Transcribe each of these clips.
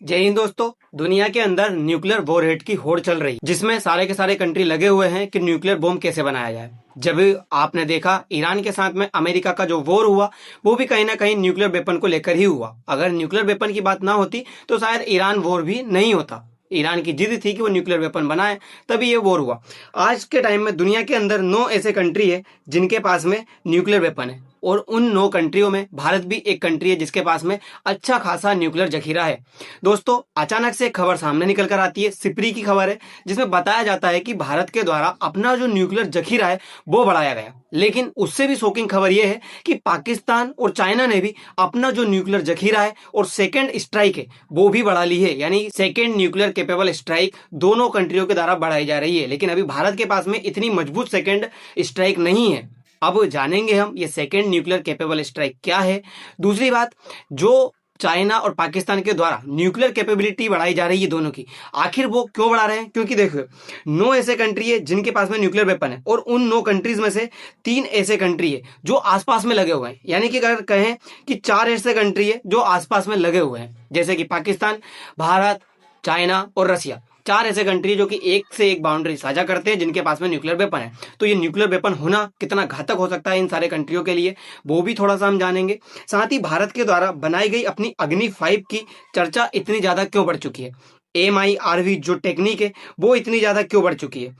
जय हिंद दोस्तों। दुनिया के अंदर न्यूक्लियर वॉरहेड की होड़ चल रही, जिसमें सारे के सारे कंट्री लगे हुए हैं कि न्यूक्लियर बॉम्ब कैसे बनाया जाए। जब आपने देखा ईरान के साथ में अमेरिका का जो वॉर हुआ, वो भी कहीं ना कहीं न्यूक्लियर वेपन को लेकर ही हुआ। अगर न्यूक्लियर वेपन की बात ना होती तो शायद ईरान वॉर भी नहीं होता। ईरान की जिद थी कि वो न्यूक्लियर वेपन बनाए, तभी ये वॉर हुआ। आज के टाइम में दुनिया के अंदर 9 ऐसे कंट्री है जिनके पास में न्यूक्लियर वेपन है, और उन 9 कंट्रियों में भारत भी एक कंट्री है जिसके पास में अच्छा खासा न्यूक्लियर जखीरा है। दोस्तों, अचानक से एक खबर सामने निकल कर आती है, सिपरी की खबर है, जिसमें बताया जाता है कि भारत के द्वारा अपना जो न्यूक्लियर जखीरा है वो बढ़ाया गया। लेकिन उससे भी शॉकिंग खबर यह है कि पाकिस्तान और चाइना ने भी अपना जो न्यूक्लियर जखीरा है और सेकेंड स्ट्राइक है वो भी बढ़ा ली है। यानी सेकेंड न्यूक्लियर कैपेबल स्ट्राइक दोनों कंट्रियों के द्वारा बढ़ाई जा रही है। लेकिन अभी भारत के पास में इतनी मजबूत सेकेंड स्ट्राइक नहीं है। अब जानेंगे हम ये सेकेंड न्यूक्लियर कैपेबल स्ट्राइक क्या है। दूसरी बात, जो चाइना और पाकिस्तान के द्वारा न्यूक्लियर कैपेबिलिटी बढ़ाई जा रही है दोनों की, आखिर वो क्यों बढ़ा रहे हैं? क्योंकि देखो, 9 ऐसे कंट्री है जिनके पास में न्यूक्लियर वेपन है, और उन 9 कंट्रीज में से 3 ऐसे कंट्री है जो आसपास में लगे हुए हैं। यानी कि अगर कहें कि 4 ऐसे कंट्री है जो आसपास में लगे हुए हैं, जैसे कि पाकिस्तान, भारत, चाइना और रसिया। 4 ऐसे कंट्री जो कि एक से एक बाउंड्री साझा करते हैं जिनके पास में न्यूक्लियर वेपन है। तो ये न्यूक्लियर वेपन होना कितना घातक हो सकता है इन सारे कंट्रियों के लिए, वो भी थोड़ा सा हम जानेंगे। साथ ही भारत के द्वारा बनाई गई अपनी अग्नि 5 की चर्चा इतनी ज्यादा क्यों बढ़ चुकी है, MIRV जो टेक्निक है वो इतनी ज्यादा क्यों बढ़ चुकी है,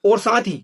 और साथ ही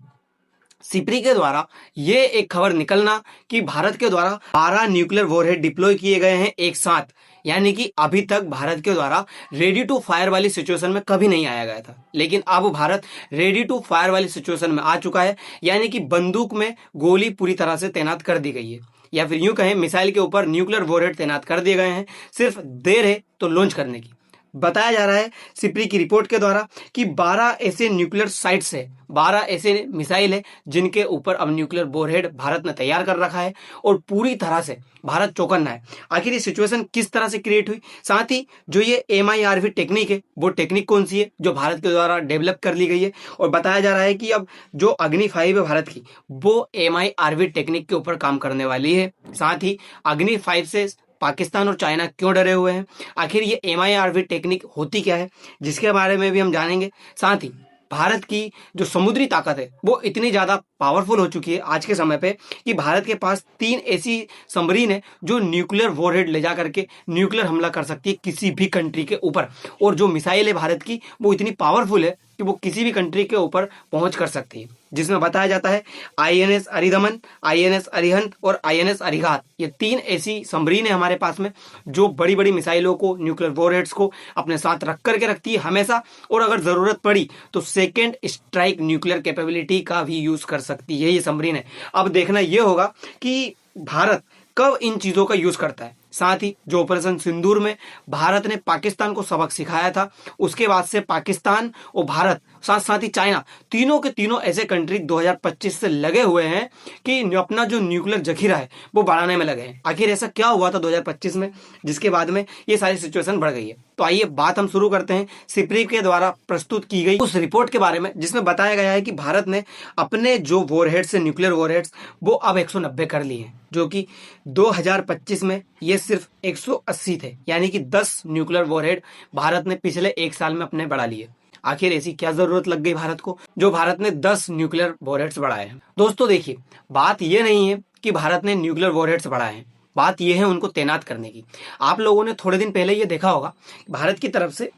सिपरी के द्वारा ये एक खबर निकलना कि भारत के द्वारा 12 न्यूक्लियर वॉरहेड डिप्लॉय किए गए हैं एक साथ। यानी कि अभी तक भारत के द्वारा रेडी टू फायर वाली सिचुएशन में कभी नहीं आया गया था, लेकिन अब भारत रेडी टू फायर वाली सिचुएशन में आ चुका है। यानी कि बंदूक में गोली पूरी तरह से तैनात कर दी गई है, या फिर यूं कहें मिसाइल के ऊपर न्यूक्लियर वॉरहेड तैनात कर दिए गए हैं, सिर्फ देर है तो लॉन्च करने की। बताया जा रहा है सिपरी की रिपोर्ट के द्वारा कि 12 ऐसे न्यूक्लियर साइट्स है, 12 ऐसे मिसाइल है जिनके ऊपर अब न्यूक्लियर वॉरहेड भारत ने तैयार कर रखा है, और पूरी तरह से भारत चौकन्ना है। आखिर ये सिचुएशन किस तरह से क्रिएट हुई, साथ ही जो ये MIRV टेक्निक है वो टेक्निक कौन सी है जो भारत के द्वारा डेवलप कर ली गई है। और बताया जा रहा है कि अब जो अग्नि 5 है भारत की, वो MIRV टेक्निक के ऊपर काम करने वाली है। साथ ही अग्नि 5 से पाकिस्तान और चाइना क्यों डरे हुए हैं, आखिर ये MIRV टेक्निक होती क्या है, जिसके बारे में भी हम जानेंगे। साथ ही भारत की जो समुद्री ताकत है वो इतनी ज्यादा पावरफुल हो चुकी है आज के समय पे कि भारत के पास 3 ऐसी सबमरीन है जो न्यूक्लियर वॉरहेड ले जा करके न्यूक्लियर हमला कर सकती है किसी भी कंट्री के ऊपर। और जो मिसाइल है भारत की वो इतनी पावरफुल है कि वो किसी भी कंट्री के ऊपर पहुंच कर सकती है, जिसमें बताया जाता है INS अरिदमन, INS अरिहंत और INS अरिघात। ये 3 ऐसी सबमरीन है हमारे पास में जो बड़ी बड़ी मिसाइलों को, न्यूक्लियर वॉरहेड्स को अपने साथ रख करके रखती है हमेशा, और अगर जरूरत पड़ी तो सेकेंड स्ट्राइक न्यूक्लियर कैपेबिलिटी का भी यूज कर सकती है ये सबमरीन है। अब देखना यह होगा कि भारत कब इन चीजों का यूज करता है। साथ ही जो ऑपरेशन सिंदूर में भारत ने पाकिस्तान को सबक सिखाया था, उसके बाद से पाकिस्तान और भारत, साथ साथ ही चाइना, तीनों के तीनों ऐसे कंट्री 2025 से लगे हुए हैं कि अपना जो न्यूक्लियर जखीरा है वो बढ़ाने में लगे हैं। आखिर ऐसा क्या हुआ था 2025 में जिसके बाद में ये सारी सिचुएशन बढ़ गई है? तो आइए बात हम शुरू करते हैं सिपरी के द्वारा प्रस्तुत की गई उस रिपोर्ट के बारे में, जिसमें बताया गया है कि भारत ने अपने जो वॉरहेड्स है, न्यूक्लियर वॉरहेड्स, वो अब 190 कर लिए हैं, जो कि 2025 में ये सिर्फ 180 थे। यानी कि 10 न्यूक्लियर वॉरहेड भारत ने पिछले एक साल में अपने बढ़ा लिए। आखिर ऐसी क्या जरूरत लग गई भारत को जो भारत ने 10 न्यूक्लियर वॉरहेड्स बढ़ाए हैं? दोस्तों देखिए, बात यह नहीं है कि भारत ने न्यूक्लियर वॉरहेड्स बढ़ाए हैं, बात यह है उनको तैनात करने की। आप लोगों ने थोड़े दिन पहले ये देखा होगा, भारत की तरफ से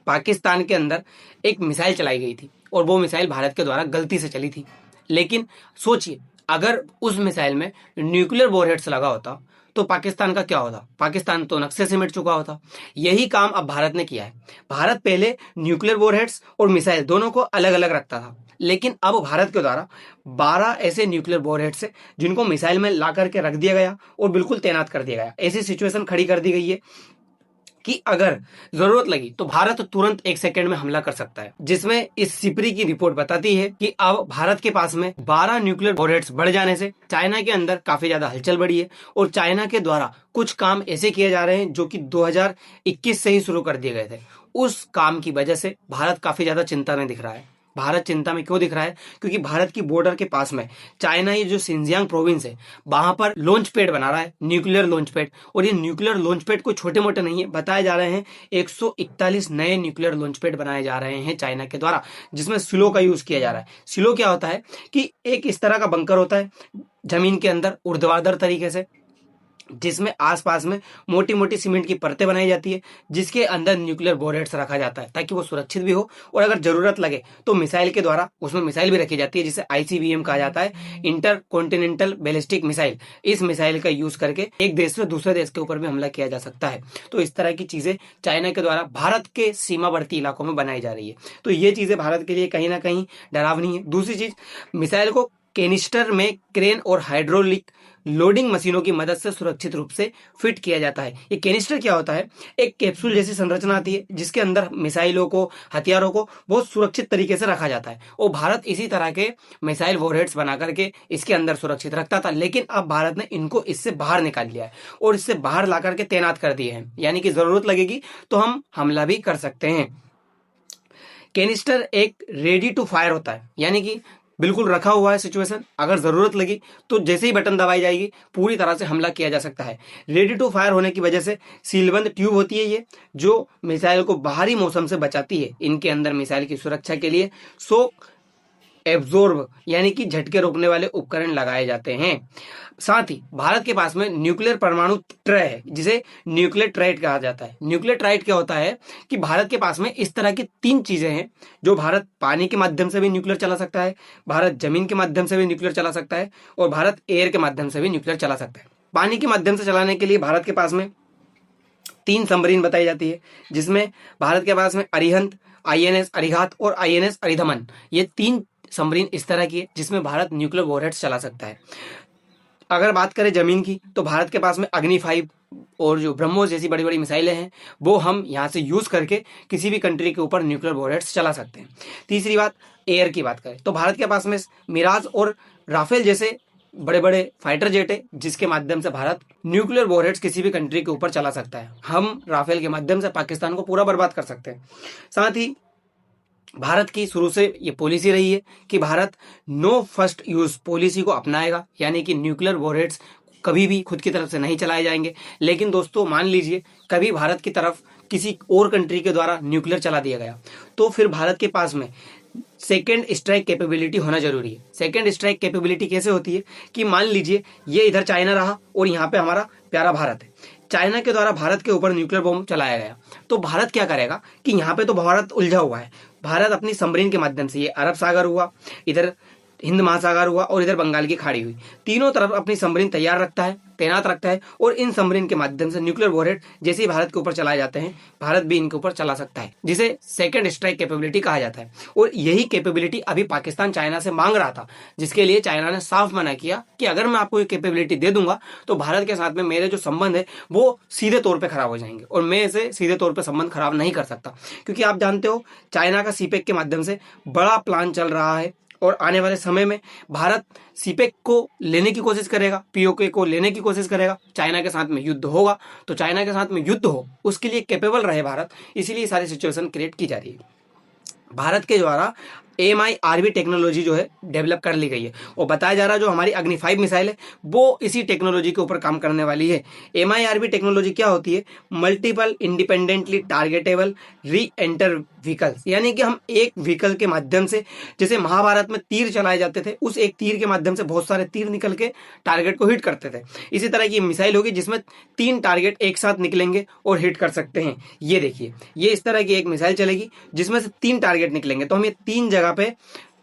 पाकिस्तान के अंदर एक मिसाइल चलाई गई थी, और वो मिसाइल भारत के द्वारा गलती से चली थी। लेकिन सोचिए, अगर उस मिसाइल में न्यूक्लियर वॉरहेड्स लगा होता तो पाकिस्तान का क्या होता? पाकिस्तान तो नक्शे से मिट चुका होता। यही काम अब भारत ने किया है। भारत पहले न्यूक्लियर वॉरहेड्स और मिसाइल दोनों को अलग अलग रखता था, लेकिन अब भारत के द्वारा 12 ऐसे न्यूक्लियर वॉरहेड्स है जिनको मिसाइल में ला करके रख दिया गया और बिल्कुल तैनात कर दिया गया। ऐसी सिचुएशन खड़ी कर दी गई है कि अगर जरूरत लगी तो भारत तुरंत 1 सेकंड में हमला कर सकता है, जिसमें इस सिपरी की रिपोर्ट बताती है कि अब भारत के पास में 12 न्यूक्लियर वॉरहेड्स बढ़ जाने से चाइना के अंदर काफी ज्यादा हलचल बढ़ी है, और चाइना के द्वारा कुछ काम ऐसे किए जा रहे हैं जो कि 2021 से ही शुरू कर दिए गए थे। उस काम की वजह से भारत काफी ज्यादा चिंता में दिख रहा है। भारत चिंता में क्यों दिख रहा है? क्योंकि भारत की बॉर्डर के पास में चाइना, ये जो सिंजियांग प्रोविंस है, वहां पर लॉन्च पैड बना रहा है, न्यूक्लियर लॉन्च पैड। और ये न्यूक्लियर लॉन्च पैड कोई छोटे मोटे नहीं है, बताए जा रहे हैं 141 नए न्यूक्लियर लॉन्च पैड बनाए जा रहे हैं चाइना के द्वारा, जिसमें सिलो का यूज किया जा रहा है। सिलो क्या होता है कि एक इस तरह का बंकर होता है जमीन के अंदर ऊर्ध्वाधर तरीके से, जिसमें आसपास में मोटी मोटी सीमेंट की परतें बनाई जाती है, जिसके अंदर न्यूक्लियर वॉरहेड्स रखा जाता है ताकि वो सुरक्षित भी हो, और अगर जरूरत लगे तो मिसाइल के द्वारा उसमें मिसाइल भी रखी जाती है, जिसे आईसीबीएम कहा जाता है, इंटर कॉन्टिनेंटल बैलिस्टिक मिसाइल। इस मिसाइल का यूज करके एक देश से दूसरे देश के ऊपर भी हमला किया जा सकता है। तो इस तरह की चीजें चाइना के द्वारा भारत के सीमावर्ती इलाकों में बनाई जा रही है। तो ये चीजें भारत के लिए कहीं ना कहीं डरावनी है। दूसरी चीज, मिसाइल को कैनिस्टर में क्रेन और हाइड्रोलिक लोडिंग मशीनों की मदद से सुरक्षित रूप से फिट किया जाता है। ये कैनिस्टर क्या होता है? एक कैप्सूल जैसी संरचना आती है जिसके अंदर मिसाइलों को, हथियारों को बहुत सुरक्षित तरीके से रखा जाता है। और भारत इसी तरह के मिसाइल वॉरहेड्स बना करके इसके अंदर सुरक्षित रखता था, लेकिन अब भारत ने इनको इससे बाहर निकाल लिया है और इससे बाहर ला करके तैनात कर दिए हैं, यानी कि जरूरत लगेगी तो हम हमला भी कर सकते हैं। कैनिस्टर एक रेडी टू फायर होता है, यानी कि बिल्कुल रखा हुआ है सिचुएशन, अगर जरूरत लगी तो जैसे ही बटन दबाई जाएगी पूरी तरह से हमला किया जा सकता है। रेडी टू फायर होने की वजह से सीलबंद ट्यूब होती है ये, जो मिसाइल को बाहरी मौसम से बचाती है। इनके अंदर मिसाइल की सुरक्षा के लिए शॉक एब्जॉर्ब यानी कि झटके रोकने वाले उपकरण लगाए जाते हैं। साथ ही भारत के पास में न्यूक्लियर परमाणु ट्रे है, जिसे न्यूक्लियर ट्राइड कहा जाता है। न्यूक्लियर ट्राइड क्या होता है कि भारत के पास में इस तरह की 3 चीजें हैं जो भारत पानी के माध्यम से भी न्यूक्लियर चला सकता है, भारत जमीन के माध्यम से भी न्यूक्लियर चला सकता है, और भारत एयर के माध्यम से भी न्यूक्लियर चला सकता है। पानी के माध्यम से चलाने के लिए भारत के पास में 3 सबमरीन बताई जाती है, जिसमें भारत के पास में अरिहंत, आईएनएस अरिहत और आईएनएस अरिधमन, ये 3 सबमरीन इस तरह की है जिसमें भारत न्यूक्लियर वॉरहेड्स चला सकता है। अगर बात करें जमीन की तो भारत के पास में अग्नि 5 और जो ब्रह्मोस जैसी बड़ी बड़ी मिसाइलें हैं वो हम यहाँ से यूज करके किसी भी कंट्री के ऊपर न्यूक्लियर वॉरहेड्स चला सकते हैं। तीसरी बात, एयर की बात करें तो भारत के पास में मिराज और राफेल जैसे बड़े बड़े फाइटर जेट है, जिसके माध्यम से भारत न्यूक्लियर वॉरहेड्स किसी भी कंट्री के ऊपर चला सकता है। हम राफेल के माध्यम से पाकिस्तान को पूरा बर्बाद कर सकते हैं। साथ ही भारत की शुरू से ये पॉलिसी रही है कि Bharat no first use policy को अपनाएगा, यानी कि न्यूक्लियर वॉरहेड्स कभी भी खुद की तरफ से नहीं चलाए जाएंगे। लेकिन दोस्तों मान लीजिए कभी भारत की तरफ किसी और कंट्री के द्वारा न्यूक्लियर चला दिया गया तो फिर भारत के पास में सेकेंड स्ट्राइक कैपेबिलिटी होना जरूरी है। सेकेंड स्ट्राइक कैपेबिलिटी कैसे होती है कि मान लीजिए ये इधर चाइना रहा और यहाँ पे हमारा प्यारा भारत है, चाइना के द्वारा भारत के ऊपर न्यूक्लियर बॉम्ब चलाया गया, तो भारत क्या करेगा कि यहाँ पे तो भारत उलझा हुआ है, भारत अपनी सबमरीन के माध्यम से, ये अरब सागर हुआ, इधर हिंद महासागर हुआ और इधर बंगाल की खाड़ी हुई, तीनों तरफ अपनी सबमरीन तैयार रखता है, तैनात रखता है, और इन सबमरीन के माध्यम से न्यूक्लियर वॉरहेड जैसे ही भारत के ऊपर चलाए जाते हैं भारत भी इनके ऊपर चला सकता है, जिसे सेकंड स्ट्राइक कैपेबिलिटी कहा जाता है। और यही कैपेबिलिटी अभी पाकिस्तान चाइना से मांग रहा था, जिसके लिए चाइना ने साफ मना किया कि अगर मैं आपको ये कैपेबिलिटी दे दूंगा तो भारत के साथ में मेरे जो संबंध है वो सीधे तौर पर खराब हो जाएंगे, और मैं इसे सीधे तौर पर संबंध खराब नहीं कर सकता। क्योंकि आप जानते हो चाइना का सीपेक के माध्यम से बड़ा प्लान चल रहा है, और आने वाले समय में भारत सीपेक को लेने की कोशिश करेगा, पीओके को लेने की कोशिश करेगा। चाइना के साथ में युद्ध होगा तो चाइना के साथ में युद्ध हो उसके लिए कैपेबल रहे भारत, इसीलिए सारी सिचुएशन क्रिएट की जा रही है। भारत के द्वारा MIRV टेक्नोलॉजी जो है डेवलप कर ली गई है, और बताया जा रहा है जो हमारी अग्नि 5 मिसाइल है वो इसी टेक्नोलॉजी के ऊपर काम करने वाली है। MIRV टेक्नोलॉजी क्या होती है? मल्टीपल इंडिपेंडेंटली टारगेटेबल री एंटर व्हीकल्स, यानी कि हम एक व्हीकल के माध्यम से, जैसे महाभारत में तीर चलाए जाते थे, उस एक तीर के माध्यम से बहुत सारे तीर निकल के टारगेट को हिट करते थे, इसी तरह की मिसाइल होगी जिसमें 3 टारगेट एक साथ निकलेंगे और हिट कर सकते हैं। ये देखिए, ये इस तरह की एक मिसाइल चलेगी जिसमें से 3 टारगेट निकलेंगे, तो हम ये 3 जगह पे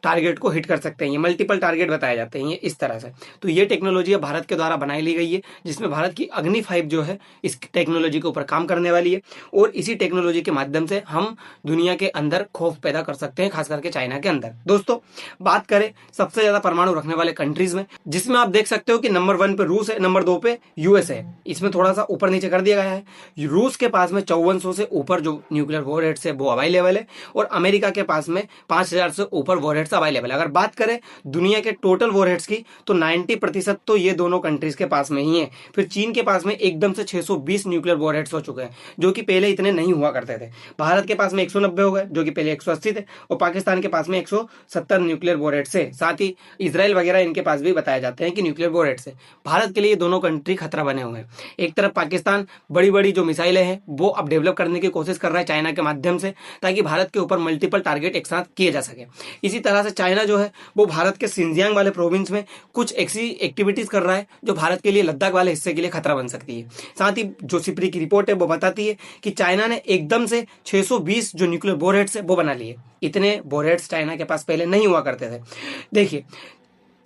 टारगेट को हिट कर सकते हैं। ये मल्टीपल टारगेट बताए जाते हैं ये इस तरह से। तो ये टेक्नोलॉजी भारत के द्वारा बनाई ली गई है, जिसमें भारत की अग्नि 5 जो है इस टेक्नोलॉजी के ऊपर काम करने वाली है, और इसी टेक्नोलॉजी के माध्यम से हम दुनिया के अंदर खौफ पैदा कर सकते हैं, खास करके चाइना के अंदर। दोस्तों बात करें सबसे ज्यादा परमाणु रखने वाले कंट्रीज में, जिसमें आप देख सकते हो कि नंबर 1 पे रूस है, नंबर 2 पे यूएस है, इसमें थोड़ा सा ऊपर नीचे कर दिया गया है। रूस के पास में 5400 से ऊपर जो न्यूक्लियर वॉरहेड्स है वो अवेलेबल है, और अमेरिका के पास में 5000 से ऊपर वॉरहेड्स वॉरहेड्स अवेलेबल है। अगर बात करें दुनिया के टोटल वॉरहेड्स की तो 90% तो ये दोनों कंट्रीज के पास में ही है। फिर चीन के पास में एकदम से 620 न्यूक्लियर वॉरहेड्स हो चुके हैं, जो कि पहले इतने नहीं हुआ करते थे। भारत के पास में 190 हो गए, जो कि पहले 180 थे, और पाकिस्तान के पास में 170 न्यूक्लियर वॉरहेड्स है। साथ ही इजराइल वगैरह इनके पास भी बताया जाते हैं कि न्यूक्लियर वॉरहेड्स है। भारत के लिए दोनों कंट्री खतरा बने हुए हैं। एक तरफ पाकिस्तान बड़ी बड़ी जो मिसाइलें हैं वो अब डेवलप करने की कोशिश कर रहा है चाइना के माध्यम से, ताकि भारत के ऊपर मल्टीपल टारगेट एक साथ किए जा सके। इसी तरह से चाइना जो है वो भारत के सिंजियांग वाले प्रोविंस में कुछ ऐसी एक्टिविटीज कर रहा है जो भारत के लिए लद्दाख वाले हिस्से के लिए खतरा बन सकती है। साथ ही जो सिप्री की रिपोर्ट है वो बताती है कि चाइना ने एकदम से 620 जो न्यूक्लियर वॉरहेड्स है वो बना लिए। इतने वॉरहेड्स चाइना के पास पहले नहीं हुआ करते थे। देखिए,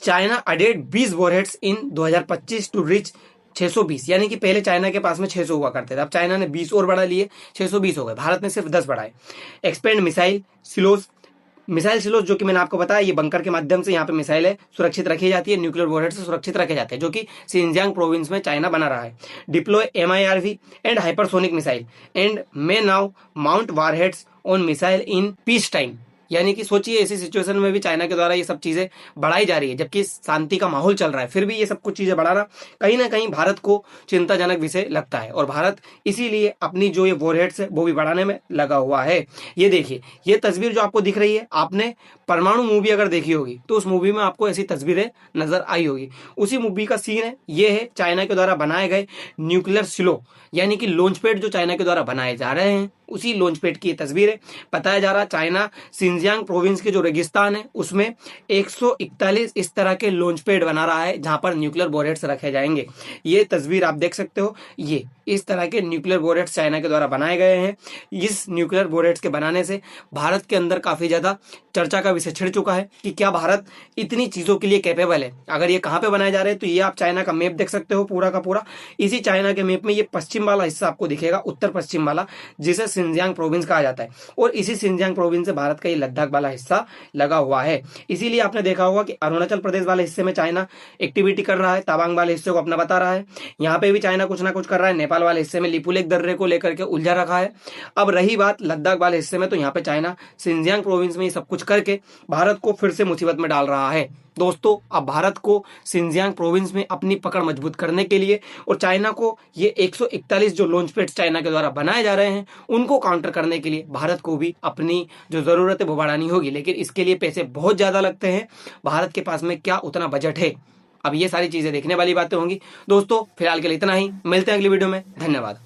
China added 20 warheads in 2025 to reach 620, यानी कि पहले चाइना के पास में 600 हुआ करते थे, अब चाइना ने 20 और बढ़ा लिए, 620 हो गए। भारत ने सिर्फ 10 बढ़ाए। Expand missile silos, missile silos जो कि मैंने आपको बताया, ये बंकर के माध्यम से यहाँ पे मिसाइल है सुरक्षित रखी जाती है, न्यूक्लियर वॉरहेड से सुरक्षित रखे जाते हैं, जो कि सिंजियांग प्रोविंस में चाइना बना रहा है। Deploy MIRV and hypersonic missile and may now mount warheads on missile in peace time, यानी कि सोचिए ऐसी सिचुएशन में भी चाइना के द्वारा ये सब चीजें बढ़ाई जा रही है, जबकि शांति का माहौल चल रहा है, फिर भी ये सब कुछ चीजें बढ़ाना कहीं ना कहीं भारत को चिंताजनक विषय लगता है, और भारत इसीलिए अपनी जो ये वॉरहेड्स है वो भी बढ़ाने में लगा हुआ है। ये देखिए, ये तस्वीर जो आपको दिख रही है, आपने परमाणु मूवी अगर देखी होगी तो उस मूवी में आपको ऐसी तस्वीरें नजर आई होगी। उसी मूवी का सीन है, ये है चाइना के द्वारा बनाए गए न्यूक्लियर सिलो, यानी कि लॉन्च पैड जो चाइना के द्वारा बनाए जा रहे हैं, उसी लॉन्च पैड की ये तस्वीर है। बताया जा रहा चाइना सिंजियांग प्रोविंस के जो रेगिस्तान है उसमें 141 इस तरह के लॉन्च पैड बना रहा है जहां पर न्यूक्लियर वॉरहेड्स रखे जाएंगे। ये तस्वीर आप देख सकते हो, ये इस तरह के न्यूक्लियर वॉरहेड्स चाइना के द्वारा बनाए गए हैं। इस न्यूक्लियर वॉरहेड्स के बनाने से भारत के अंदर काफी ज्यादा चर्चा का विषय छिड़ चुका है कि क्या भारत इतनी चीजों के लिए कैपेबल है। अगर ये कहाँ पे बनाए जा रहे हैं तो ये आप चाइना का मैप देख सकते हो पूरा का पूरा। इसी चाइना के मैप में ये पश्चिम वाला हिस्सा आपको दिखेगा, उत्तर पश्चिम वाला, जिसे सिंजियांग प्रोविंस कहा जाता है, और इसी सिंजियांग प्रोविंस से भारत का ये लद्दाख वाला हिस्सा लगा हुआ है। इसीलिए आपने देखा होगा कि अरुणाचल प्रदेश वाले हिस्से में चाइना एक्टिविटी कर रहा है, तवांग वाले हिस्से को अपना बता रहा है, यहाँ पे भी चाइना कुछ ना कुछ कर रहा है, नेपाल वाले हिस्से में लिपुलेख दर्रे को लेकर के उलझा रखा है। अब रही बात लद्दाख वाले हिस्से में, तो यहाँ पे चाइना सिंजियांग प्रोविंस में ये सब कुछ करके भारत को फिर से मुसीबत में डाल रहा है। दोस्तों, अब भारत को सिंजियांग प्रोविंस में अपनी पकड़ मजबूत करने के लिए और चाइना को ये 141 जो लॉन्च पैड्स चाइना के द्वारा बनाए जा रहे हैं उनको काउंटर करने के लिए भारत को भी अपनी जो जरूरत है वो बढ़ानी होगी, लेकिन इसके लिए पैसे बहुत ज्यादा लगते हैं। भारत के पास में क्या उतना बजट है? अब ये सारी चीजें देखने वाली बातें होंगी। दोस्तों, फिलहाल के लिए इतना ही, मिलते हैं अगली वीडियो में। धन्यवाद।